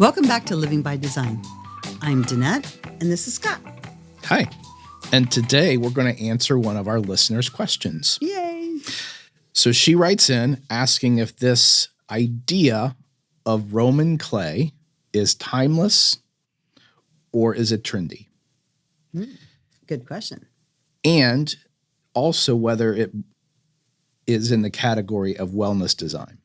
Welcome back to Living by Design. I'm Danette, and this is Scott. Hi. And today we're going to answer one of our listeners' questions. Yay! So she writes in asking if this idea of Roman clay is timeless or is it trendy? Good question. And also whether it is in the category of wellness design.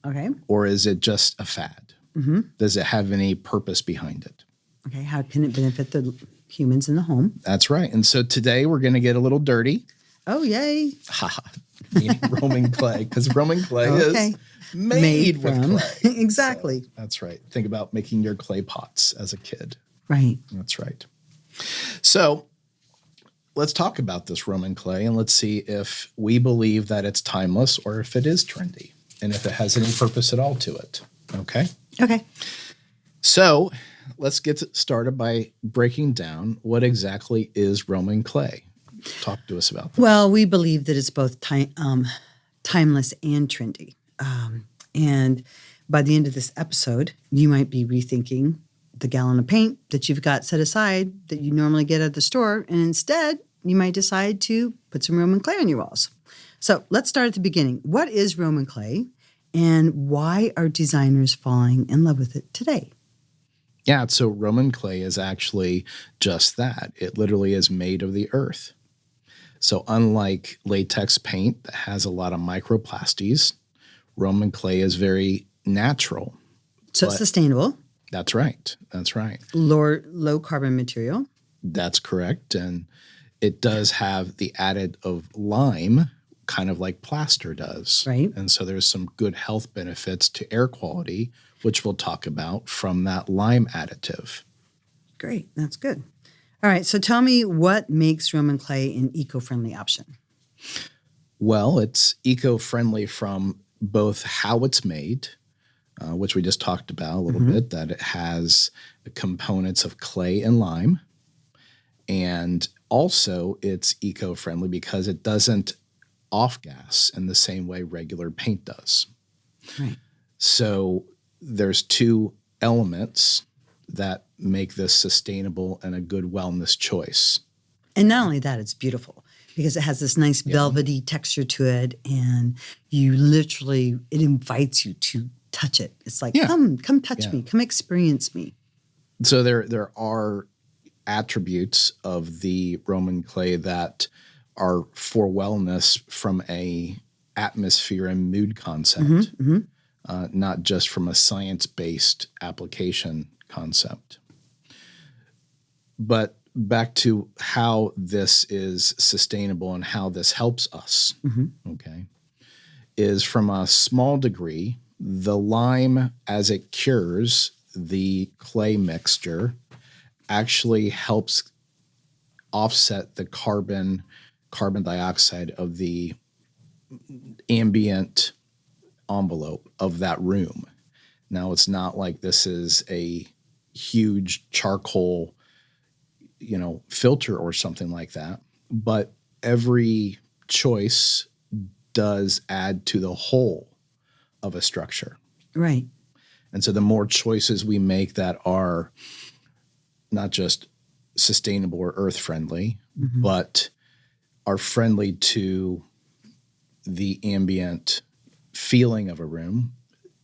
Okay. Or is it just a fad? Mm-hmm. Does it have any purpose behind it? Okay. How can it benefit the humans in the home? That's right. And so today we're going to get a little dirty. Oh, yay. Meaning Roman clay, because Roman clay is made with clay. Exactly. So, that's right. Think about making your clay pots as a kid. Right. That's right. So let's talk about this Roman clay and let's see if we believe that it's timeless or if it is trendy and if it has any purpose at all to it. Okay? Okay. So let's get started by breaking down what exactly is Roman clay. Talk to us about that. Well, we believe that it's both timeless and trendy. And by the end of this episode, you might be rethinking the gallon of paint that you've got set aside that you normally get at the store. And instead, you might decide to put some Roman clay on your walls. So let's start at the beginning. What is Roman clay and why are designers falling in love with it today? Yeah, so Roman clay is actually just that. It literally is made of the earth. So unlike latex paint that has a lot of microplasties, Roman clay is very natural. So it's sustainable. That's right. That's right. Low carbon material. That's correct. And it does have the added of lime, kind of like plaster does. Right. And so there's some good health benefits to air quality, which we'll talk about from that lime additive. Great. That's good. All right. So tell me what makes Roman clay an eco-friendly option? Well, it's eco-friendly from both how it's made, which we just talked about a little bit, that it has the components of clay and lime. And also it's eco-friendly because it doesn't off-gas in the same way regular paint does. Right. So there's two elements that make this sustainable and a good wellness choice. And not only that, it's beautiful because it has this nice velvety texture to it, and it invites you to touch it. It's like, come touch me, come experience me. So there are attributes of the Roman clay that are for wellness from a atmosphere and mood concept, not just from a science-based application concept. But back to how this is sustainable and how this helps us, okay, is from a small degree, the lime, as it cures the clay mixture, actually helps offset the carbon dioxide of the ambient envelope of that room. Now, it's not like this is a huge charcoal, filter or something like that, but every choice does add to the whole of a structure. Right. And so the more choices we make that are not just sustainable or earth-friendly, but are friendly to the ambient feeling of a room,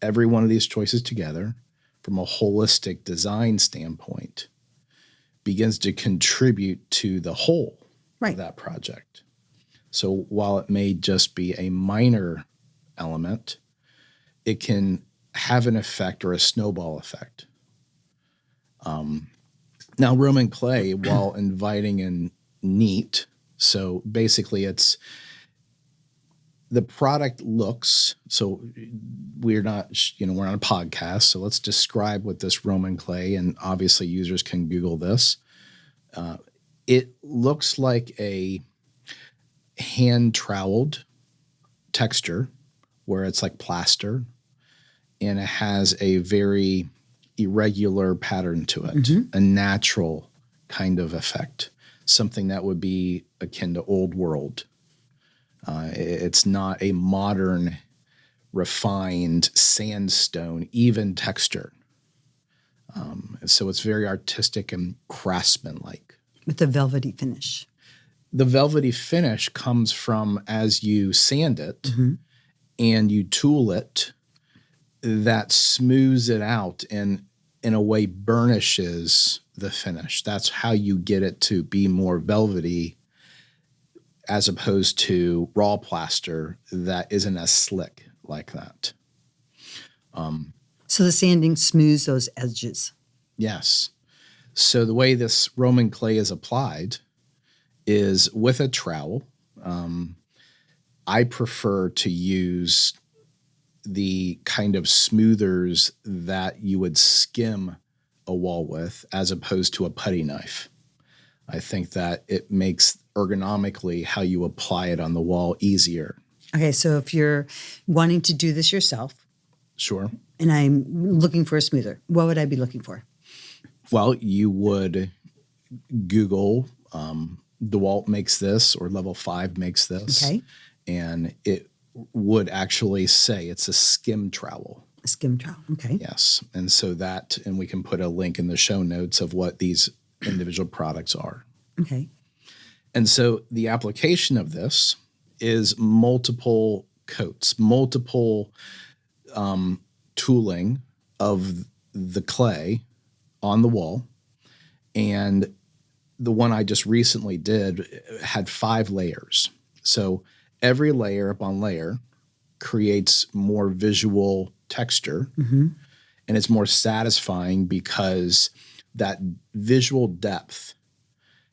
every one of these choices together, from a holistic design standpoint, begins to contribute to the whole of that project. So while it may just be a minor element, it can have an effect or a snowball effect. Now, Roman clay, while inviting and neat, so basically it's the product looks, so we're not, we're on a podcast, so let's describe what this Roman clay, and obviously users can Google this. It looks like a hand troweled texture where it's like plaster, and it has a very irregular pattern to it, a natural kind of effect, something that would be akin to old world. It's not a modern, refined sandstone, even texture. So it's very artistic and craftsman-like. With the velvety finish. The velvety finish comes from as you sand it and you tool it, that smooths it out and in a way burnishes the finish. That's how you get it to be more velvety as opposed to raw plaster that isn't as slick like that. So the sanding smooths those edges. Yes. So the way this Roman clay is applied is with a trowel. I prefer to use the kind of smoothers that you would skim a wall with as opposed to a putty knife. I think that it makes ergonomically how you apply it on the wall easier. Okay, so if you're wanting to do this yourself, Sure. and I'm looking for a smoother, what would I be looking for? Well, you would Google DeWalt makes this or Level 5 makes this. Okay. And it would actually say it's a skim trowel. A skim trowel. Okay. Yes. And so that, and we can put a link in the show notes of what these individual products are. Okay. And so the application of this is multiple coats, multiple tooling of the clay on the wall. And the one I just recently did had 5 layers. So every layer upon layer creates more visual texture, and it's more satisfying because that visual depth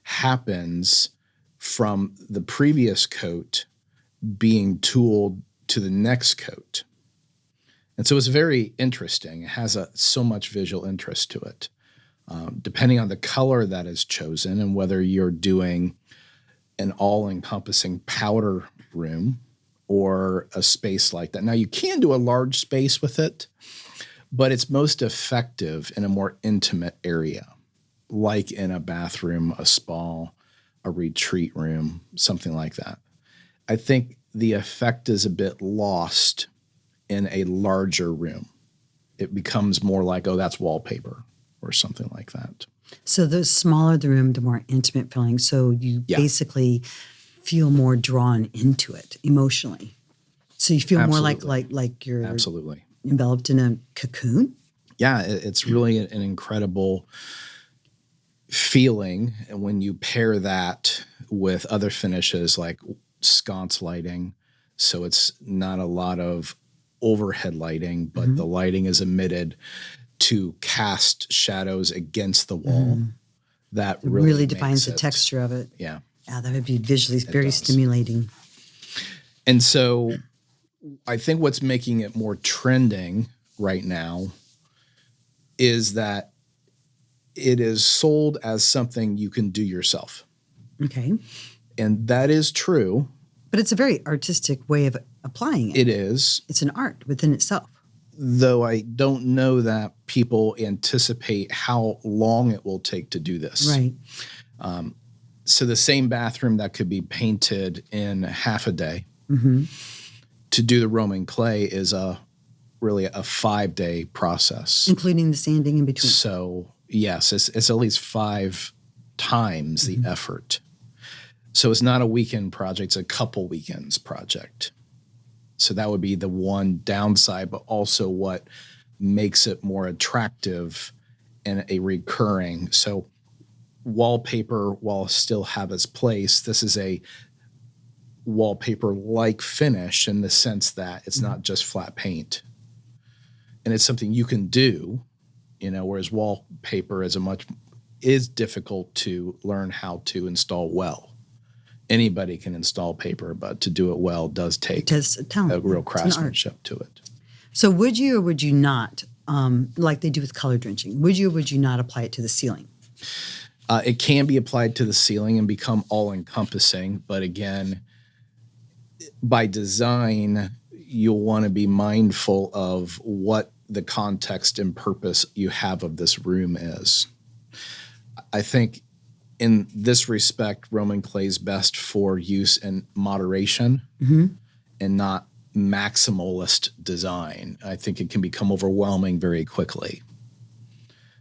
happens from the previous coat being tooled to the next coat. And so it's very interesting. It has so much visual interest to it. Depending on the color that is chosen and whether you're doing an all-encompassing powder room or a space like that. Now, you can do a large space with it, but it's most effective in a more intimate area, like in a bathroom, a spa, a retreat room, something like that. I think the effect is a bit lost in a larger room. It becomes more like, oh, that's wallpaper or something like that. So the smaller the room, the more intimate feeling. So you basically feel more drawn into it emotionally. So you feel more like you're absolutely enveloped in a cocoon. Yeah, it's really an incredible feeling. And when you pair that with other finishes like sconce lighting, so it's not a lot of overhead lighting, but the lighting is emitted to cast shadows against the wall. That really defines the texture of it. Yeah. Yeah, that would be visually very stimulating. And so I think what's making it more trending right now is that it is sold as something you can do yourself. Okay. And that is true. But it's a very artistic way of applying it. It is. It's an art within itself. Though I don't know that people anticipate how long it will take to do this. Right. So the same bathroom that could be painted in half a day to do the Roman clay is really a 5-day process. Including the sanding in between. So yes, it's at least 5 times the effort. So it's not a weekend project, it's a couple weekends project. So that would be the one downside, but also what makes it more attractive and a recurring. So wallpaper, while still have its place, this is a wallpaper-like finish in the sense that it's not just flat paint. And it's something you can do, whereas wallpaper is difficult to learn how to install well. Anybody can install paper, but to do it well does take a real craftsmanship to it. So would you or would you not, like they do with color drenching, would you or would you not apply it to the ceiling? It can be applied to the ceiling and become all-encompassing, but again, by design, you'll want to be mindful of what the context and purpose you have of this room is. I think in this respect, Roman clay is best for use in moderation and not maximalist design. I think it can become overwhelming very quickly.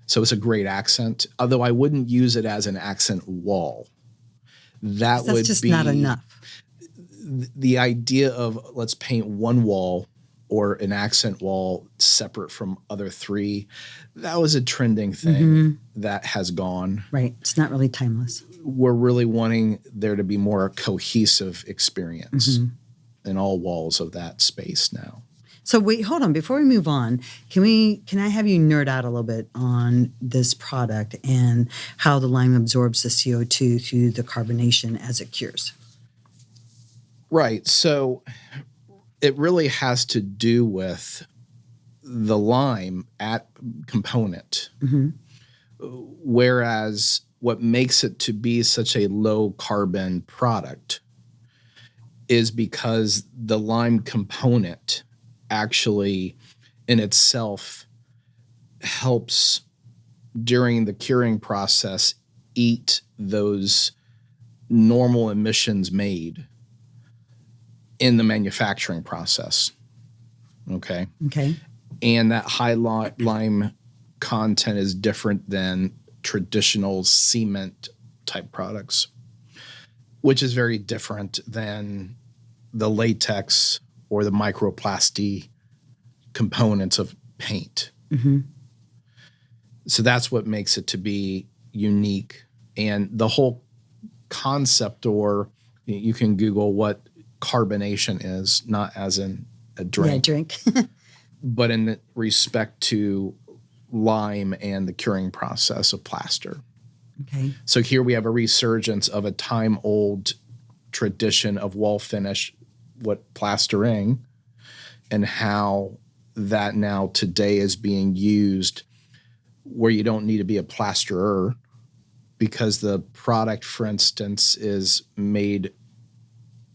So it's a great accent, although I wouldn't use it as an accent wall. That That's would just be not enough. the idea of let's paint one wall or an accent wall separate from other three. That was a trending thing that has gone. Right. It's not really timeless. We're really wanting there to be more cohesive experience in all walls of that space now. So wait, hold on. Before we move on, can I have you nerd out a little bit on this product and how the lime absorbs the CO2 through the carbonation as it cures? Right. So it really has to do with the lime at component. Whereas what makes it to be such a low carbon product is because the lime component actually in itself helps during the curing process eat those normal emissions made in the manufacturing process. Okay. Okay. And that high lime content is different than traditional cement type products, which is very different than the latex or the microplasty components of paint. So that's what makes it to be unique. And the whole concept, or you can Google what carbonation is, not as in a drink. Yeah, drink. But in respect to lime and the curing process of plaster. Okay. So here we have a resurgence of a time-old tradition of wall finish, what plastering, and how that now today is being used where you don't need to be a plasterer because the product, for instance, is made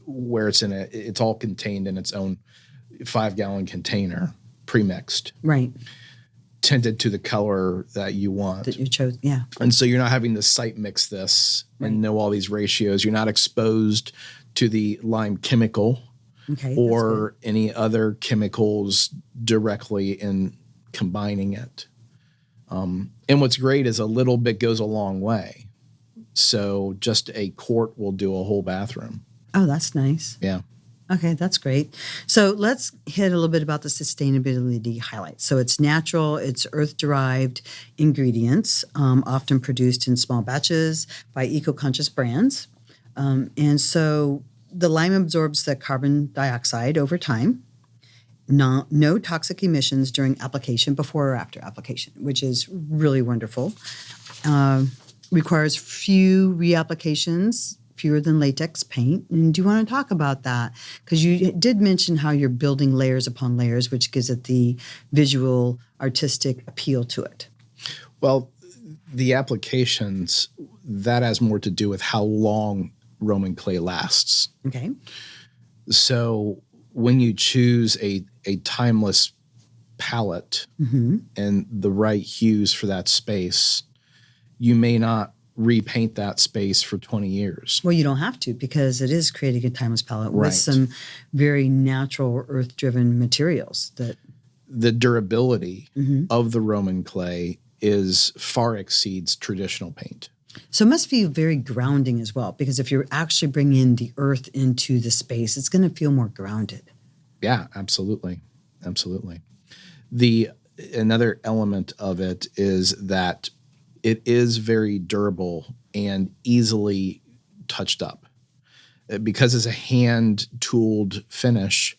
where it's all contained in its own 5-gallon container, pre-mixed. Right. Tinted to the color that you want. That you chose. Yeah. And so you're not having to site mix this and know all these ratios. You're not exposed to the lime chemical or any other chemicals directly in combining it. And what's great is a little bit goes a long way. So just a quart will do a whole bathroom. Oh, that's nice. Yeah. Okay, that's great. So let's hit a little bit about the sustainability highlights. So it's natural, it's earth-derived ingredients, often produced in small batches by eco-conscious brands. And so the lime absorbs the carbon dioxide over time. No toxic emissions during application, before or after application, which is really wonderful. Requires few reapplications, fewer than latex paint. And do you want to talk about that? Because you did mention how you're building layers upon layers, which gives it the visual, artistic appeal to it. Well, the applications, that has more to do with how long Roman clay lasts. Okay. So when you choose a timeless palette and the right hues for that space, you may not repaint that space for 20 years. Well, you don't have to, because it is creating a timeless palette with some very natural earth-driven materials. That the durability of the Roman clay is far exceeds traditional paint. So it must feel very grounding as well, because if you're actually bringing the earth into the space, it's going to feel more grounded. Yeah, absolutely. Absolutely. Another element of it is that it is very durable and easily touched up. Because it's a hand-tooled finish,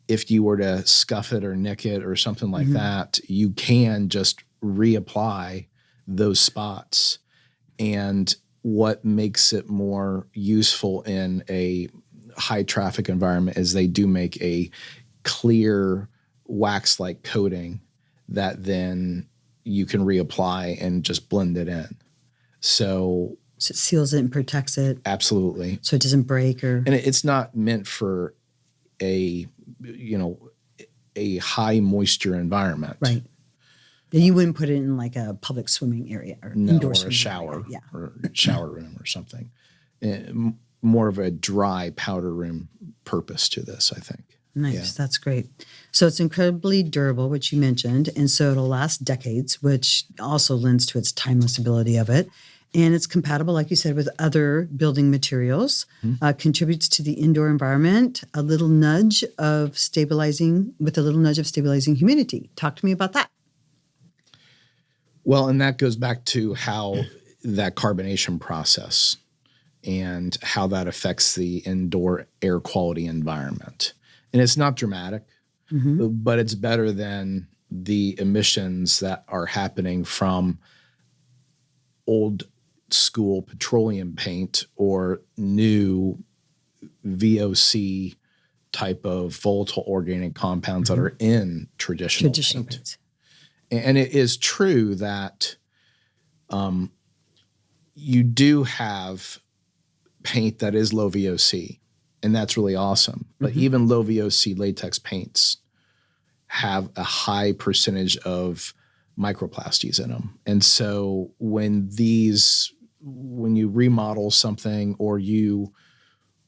if you were to scuff it or nick it or something like that, you can just reapply those spots. And what makes it more useful in a high-traffic environment is they do make a clear wax-like coating that then you can reapply and just blend it in. So it seals it and protects it. Absolutely. So it doesn't break or... And it's not meant for a high moisture environment. Right. You wouldn't put it in like a public swimming area or indoor or a shower or shower room or something. More of a dry powder room purpose to this, I think. Nice. Yeah. That's great. So it's incredibly durable, which you mentioned. And so it'll last decades, which also lends to its timeless ability of it. And it's compatible, like you said, with other building materials, contributes to the indoor environment, with a little nudge of stabilizing humidity. Talk to me about that. Well, and that goes back to how that carbonation process and how that affects the indoor air quality environment. And it's not dramatic, but it's better than the emissions that are happening from old school petroleum paint or new VOC type of volatile organic compounds that are in traditional paint. paints. And it is true that you do have paint that is low VOC, and that's really awesome. But even low VOC latex paints have a high percentage of microplasties in them. And so when you remodel something or you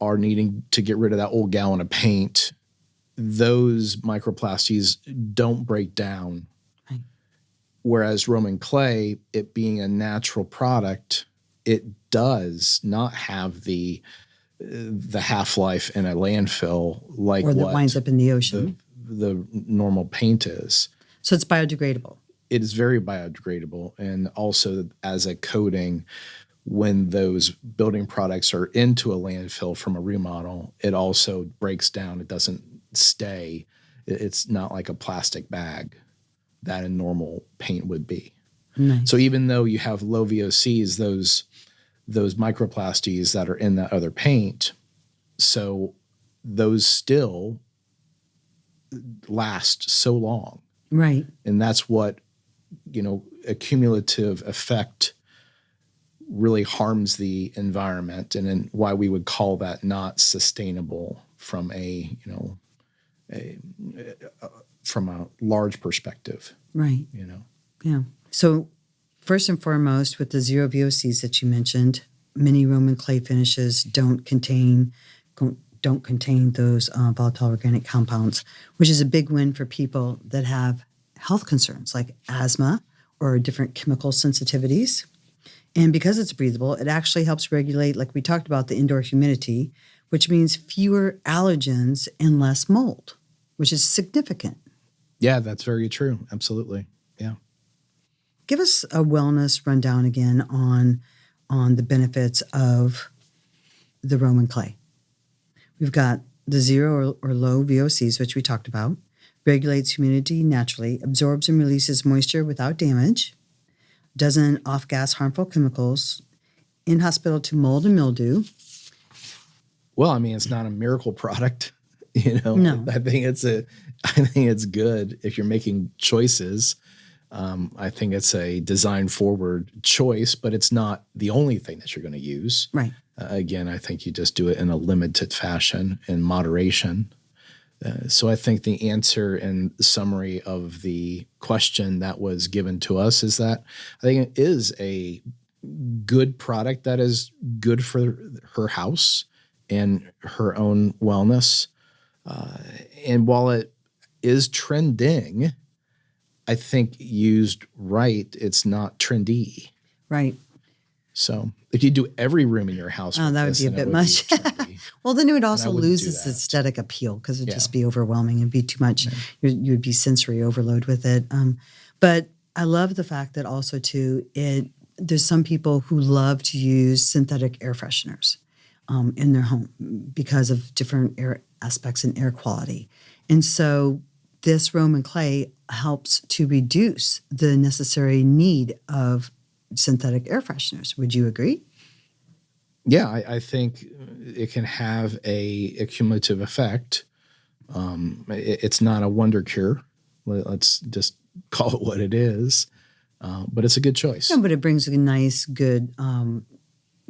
are needing to get rid of that old gallon of paint, those microplasties don't break down. Right. Whereas Roman clay, it being a natural product, it does not have the half-life in a landfill like Or that what winds up in the ocean. the normal paint is. So it's biodegradable. It is very biodegradable. And also as a coating, when those building products are into a landfill from a remodel, it also breaks down. It doesn't stay. It's not like a plastic bag that a normal paint would be. Nice. So even though you have low VOCs, those microplasties that are in that other paint, so those still last so long. Right. And that's what, a cumulative effect really harms the environment, and then why we would call that not sustainable from from a large perspective. Right. Yeah. So first and foremost, with the zero VOCs that you mentioned, many Roman clay finishes don't contain those volatile organic compounds, which is a big win for people that have health concerns like asthma or different chemical sensitivities. And because it's breathable, it actually helps regulate, like we talked about, the indoor humidity, which means fewer allergens and less mold, which is significant. Yeah, that's very true. Absolutely. Yeah. Give us a wellness rundown again on the benefits of the Roman clay. We've got the zero or low VOCs, which we talked about, regulates humidity naturally, absorbs and releases moisture without damage, doesn't off-gas harmful chemicals, inhospitable to mold and mildew. Well, I mean, it's not a miracle product, No. I think it's good if you're making choices. I think it's a design forward choice, but it's not the only thing that you're going to use. Right. Again, I think you just do it in a limited fashion in moderation. So I think the answer and summary of the question that was given to us is that I think it is a good product that is good for her house and her own wellness. And while it is trending, I think used right, it's not trendy. Right. So if you do every room in your house, that would be a bit much. Well, then it would also lose its aesthetic appeal because it would just be overwhelming and be too much. Yeah. You would be sensory overload with it. But I love the fact that also too, there's some people who love to use synthetic air fresheners in their home because of different air aspects and air quality. And so this Roman clay helps to reduce the necessary need of synthetic air fresheners. Would you agree? Yeah, I think it can have a cumulative effect. It's not a wonder cure. Let's just call it what it is. But it's a good choice. No, but it brings a nice, good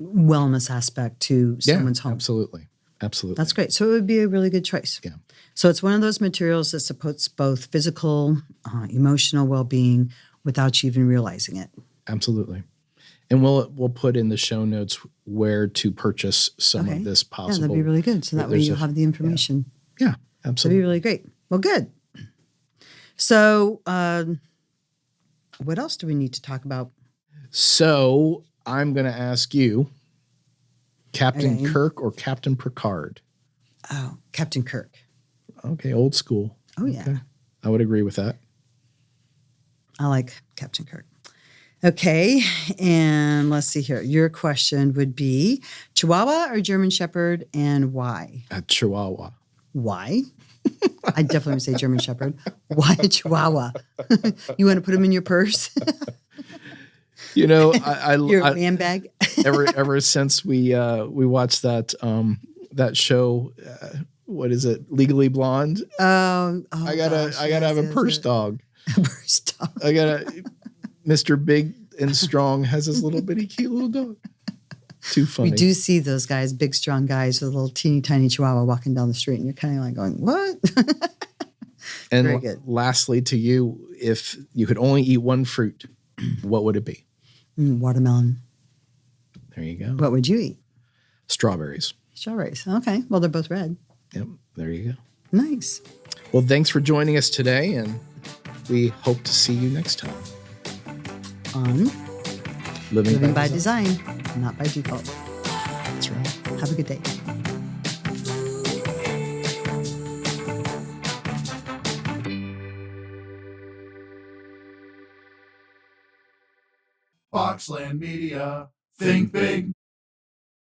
wellness aspect to someone's home. Absolutely. Absolutely. That's great. So it would be a really good choice. Yeah. So it's one of those materials that supports both physical, emotional well-being without you even realizing it. Absolutely. And we'll put in the show notes where to purchase some of this possible. Yeah, that'd be really good. So that way you'll have the information. Yeah. That'd Absolutely. be really great. Well, good. So, what else do we need to talk about? So I'm going to ask you, Captain Okay. Kirk or Captain Picard? Oh, Captain Kirk. Okay, old school. Oh, yeah. Okay. I would agree with that. I like Captain Kirk. Okay, and let's see here. Your question would be Chihuahua or German Shepherd, and why? A Chihuahua. Why? I definitely would say German Shepherd. Why a Chihuahua? You want to put him in your purse? You know, Your handbag? ever since we watched that show, what is it, Legally Blonde? I gotta have a purse dog. A purse dog. I gotta. Mr. Big and Strong has his little bitty cute little dog. Too funny. We do see those guys, big, strong guys with a little teeny tiny Chihuahua walking down the street, and you're kind of like going, "What?" And Very good. Lastly, to you, if you could only eat one fruit, what would it be? Watermelon. There you go. What would you eat? Strawberries. Strawberries. Okay. Well, they're both red. Yep. There you go. Nice. Well, thanks for joining us today, and we hope to see you next time. On Living by design, not by default. That's right. Have a good day. Boxland Media. Think big.